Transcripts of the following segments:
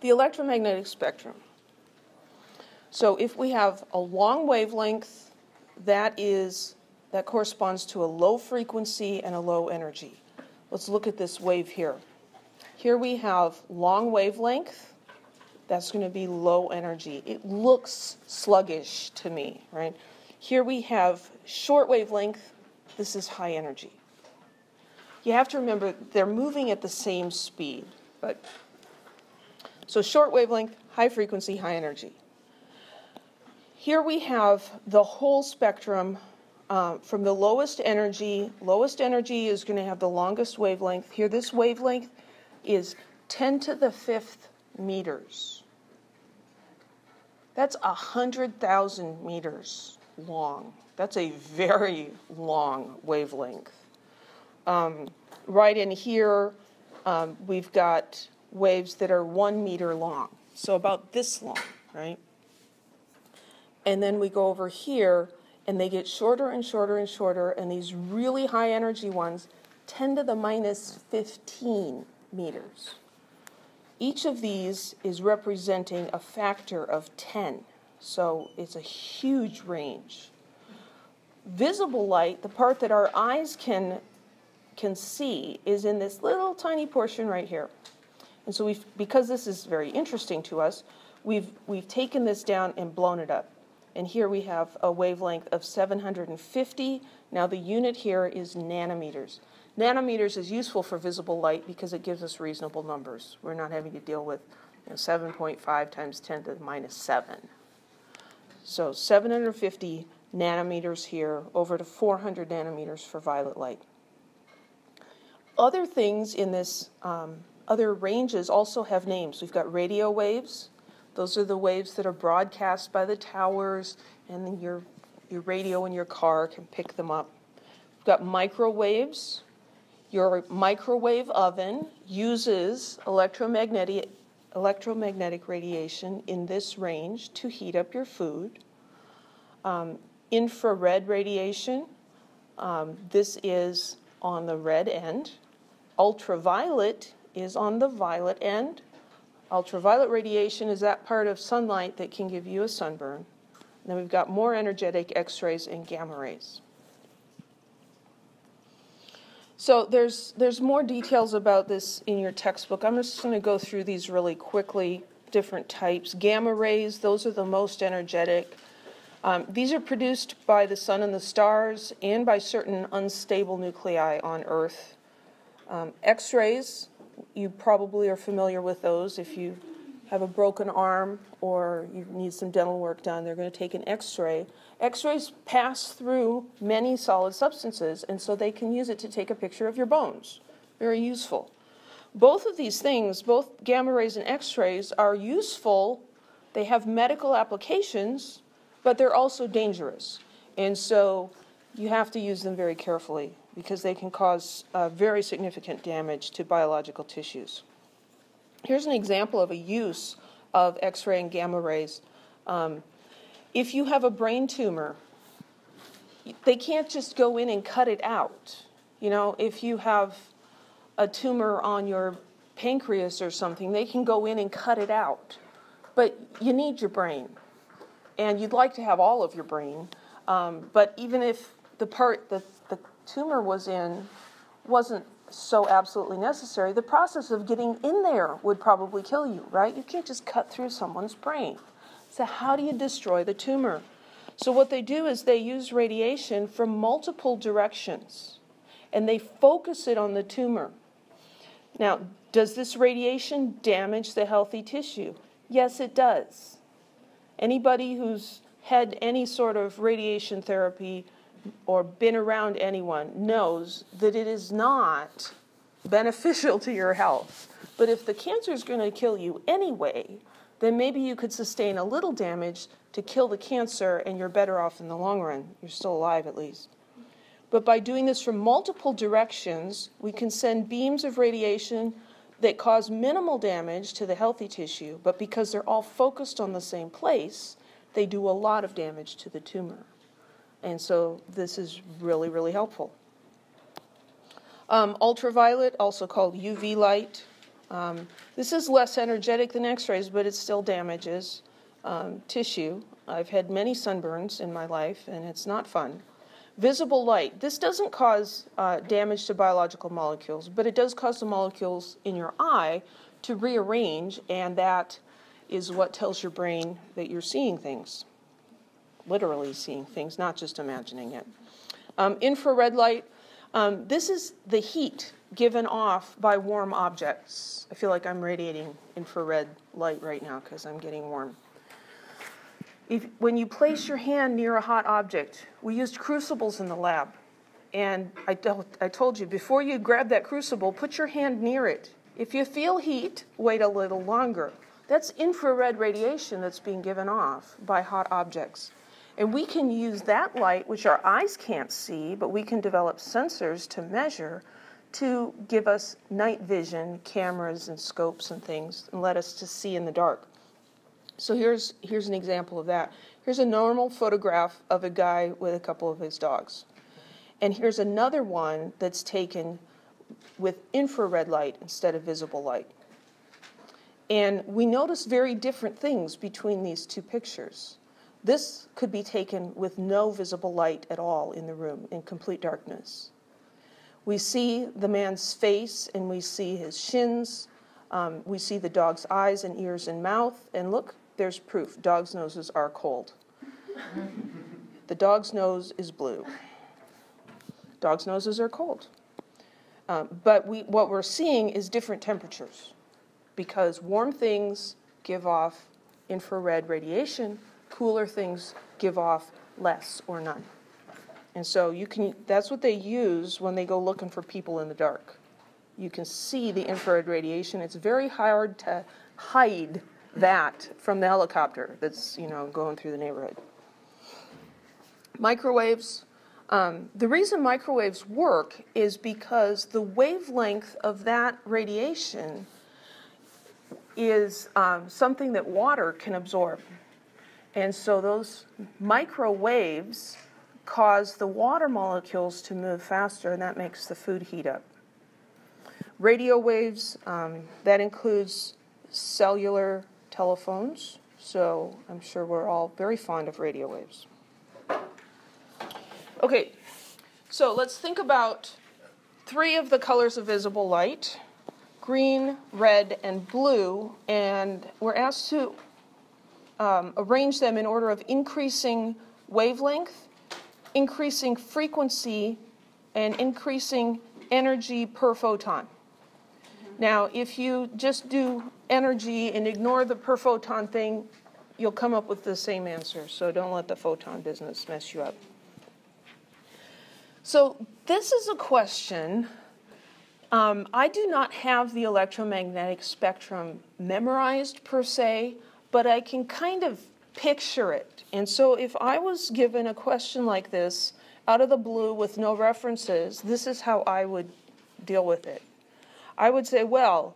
The electromagnetic spectrum. So if we have a long wavelength, that corresponds to a low frequency and a low energy. Let's look at this wave here. Here we have long wavelength. That's going to be low energy. It looks sluggish to me, right? Here we have short wavelength. This is high energy. You have to remember they're moving at the same speed. So short wavelength, high frequency, high energy. Here we have the whole spectrum from the lowest energy. Lowest energy is going to have the longest wavelength. Here, this wavelength is 10 to the 5th meters. That's 100,000 meters long. That's a very long wavelength. Right in here, we've got waves that are 1 meter long, so about this long, right? And then we go over here, and they get shorter and shorter and shorter, and these really high energy ones, 10 to the minus 15 meters. Each of these is representing a factor of 10, so it's a huge range. Visible light, the part that our eyes can see, is in this little tiny portion right here. And so because this is very interesting to us, we've taken this down and blown it up. And here we have a wavelength of 750. Now the unit here is nanometers. Nanometers is useful for visible light because it gives us reasonable numbers. We're not having to deal with 7.5 times 10 to the minus 7. So 750 nanometers here, over to 400 nanometers for violet light. Other things in this, other ranges also have names. We've got radio waves. Those are the waves that are broadcast by the towers, and then your radio in your car can pick them up. We've got microwaves. Your microwave oven uses electromagnetic radiation in this range to heat up your food. Infrared radiation, this is on the red end. Ultraviolet is on the violet end. Ultraviolet radiation is that part of sunlight that can give you a sunburn. And then we've got more energetic X-rays and gamma rays. So there's more details about this in your textbook. I'm just going to go through these really quickly, different types. Gamma rays, those are the most energetic. These are produced by the sun and the stars and by certain unstable nuclei on Earth. X-rays, you probably are familiar with those. If you have a broken arm or you need some dental work done, they're going to take an X-ray. X-rays pass through many solid substances, and so they can use it to take a picture of your bones. Very useful. Both of these things, both gamma rays and X-rays, are useful. They have medical applications, but they're also dangerous. And so you have to use them very carefully because they can cause very significant damage to biological tissues. Here's an example of a use of X-ray and gamma rays. If you have a brain tumor, they can't just go in and cut it out. You know, if you have a tumor on your pancreas or something, they can go in and cut it out. But you need your brain. And you'd like to have all of your brain. But even if the part that the tumor was in wasn't so absolutely necessary, the process of getting in there would probably kill you, right? You can't just cut through someone's brain. So how do you destroy the tumor? So what they do is they use radiation from multiple directions, and they focus it on the tumor. Now, does this radiation damage the healthy tissue? Yes, it does. Anybody who's had any sort of radiation therapy or been around anyone knows that it is not beneficial to your health. But if the cancer is going to kill you anyway, then maybe you could sustain a little damage to kill the cancer and you're better off in the long run. You're still alive at least. But by doing this from multiple directions, we can send beams of radiation that cause minimal damage to the healthy tissue, but because they're all focused on the same place, they do a lot of damage to the tumor. And so this is really, really helpful. Ultraviolet, also called UV light. This is less energetic than X-rays, but it still damages tissue. I've had many sunburns in my life, and it's not fun. Visible light. This doesn't cause damage to biological molecules, but it does cause the molecules in your eye to rearrange, and that is what tells your brain that you're seeing things, literally seeing things, not just imagining it. Infrared light. This is the heat given off by warm objects. I feel like I'm radiating infrared light right now because I'm getting warm. When you place your hand near a hot object, we used crucibles in the lab. And I told you, before you grab that crucible, put your hand near it. If you feel heat, wait a little longer. That's infrared radiation that's being given off by hot objects. And we can use that light, which our eyes can't see, but we can develop sensors to measure, to give us night vision, cameras and scopes and things, and let us to see in the dark. So here's an example of that. Here's a normal photograph of a guy with a couple of his dogs. And here's another one that's taken with infrared light instead of visible light. And we notice very different things between these two pictures. This could be taken with no visible light at all in the room, in complete darkness. We see the man's face, and we see his shins. We see the dog's eyes and ears and mouth. And look, there's proof. Dogs' noses are cold. The dog's nose is blue. Dogs' noses are cold. But what we're seeing is different temperatures, because warm things give off infrared radiation, cooler things give off less or none. And so that's what they use when they go looking for people in the dark. You can see the infrared radiation. It's very hard to hide that from the helicopter that's, going through the neighborhood. Microwaves. The reason microwaves work is because the wavelength of that radiation is something that water can absorb. And so those microwaves cause the water molecules to move faster, and that makes the food heat up. Radio waves, that includes cellular telephones, so I'm sure we're all very fond of radio waves. Okay, so let's think about 3 of the colors of visible light: green, red, and blue, and we're asked to arrange them in order of increasing wavelength, increasing frequency, and increasing energy per photon. Now, if you just do energy and ignore the per photon thing, you'll come up with the same answer, so don't let the photon business mess you up. So this is a question. I do not have the electromagnetic spectrum memorized per se, but I can kind of picture it. And so if I was given a question like this out of the blue with no references, this is how I would deal with it. I would say, well,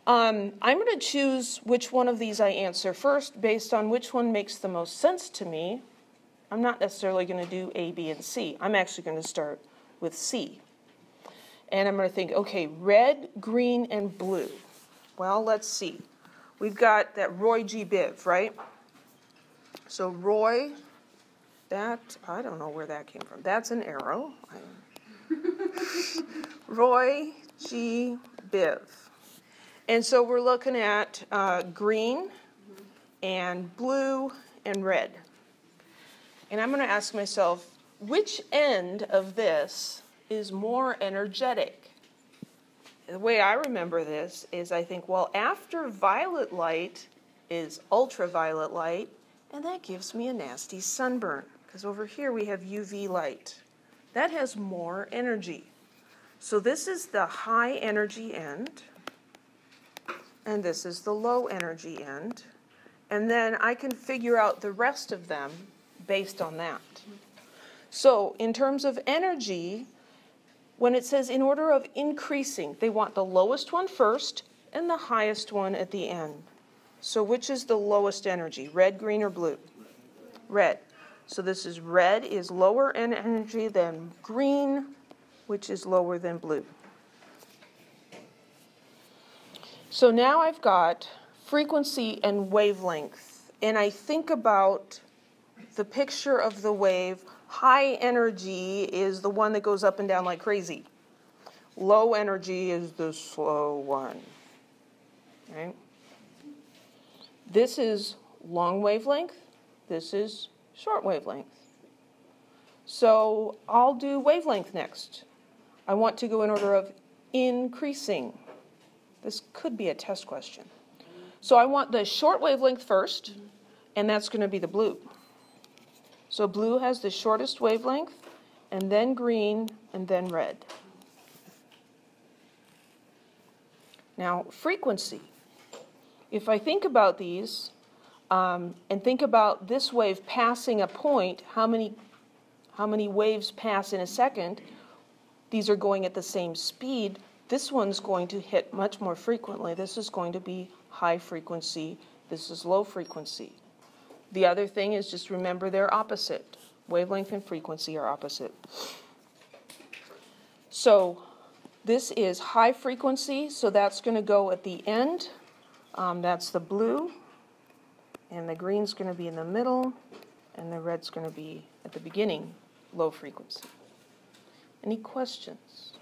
I'm going to choose which one of these I answer first based on which one makes the most sense to me. I'm not necessarily going to do A, B, and C. I'm actually going to start with C. And I'm going to think, okay, red, green, and blue. Well, let's see. We've got that Roy G. Biv, right? So Roy, I don't know where that came from. That's an arrow. Roy G. Biv. And so we're looking at green and blue and red. And I'm going to ask myself, which end of this is more energetic? The way I remember this is I think, well, after violet light is ultraviolet light, and that gives me a nasty sunburn, because over here we have UV light. That has more energy. So this is the high energy end, and this is the low energy end. And then I can figure out the rest of them based on that. So in terms of energy, when it says in order of increasing, they want the lowest one first and the highest one at the end. So which is the lowest energy, red, green, or blue? Red. So this is red is lower in energy than green, which is lower than blue. So now I've got frequency and wavelength, and I think about the picture of the wave. High energy is the one that goes up and down like crazy. Low energy is the slow one. Right? This is long wavelength. This is short wavelength. So I'll do wavelength next. I want to go in order of increasing. This could be a test question. So I want the short wavelength first, and that's going to be the blue. So blue has the shortest wavelength, and then green, and then red. Now, frequency. If I think about these, and think about this wave passing a point, how many waves pass in a second? These are going at the same speed. This one's going to hit much more frequently. This is going to be high frequency. This is low frequency. The other thing is just remember they're opposite. Wavelength and frequency are opposite. So this is high frequency, so that's going to go at the end. That's the blue. And the green's going to be in the middle. And the red's going to be at the beginning, low frequency. Any questions?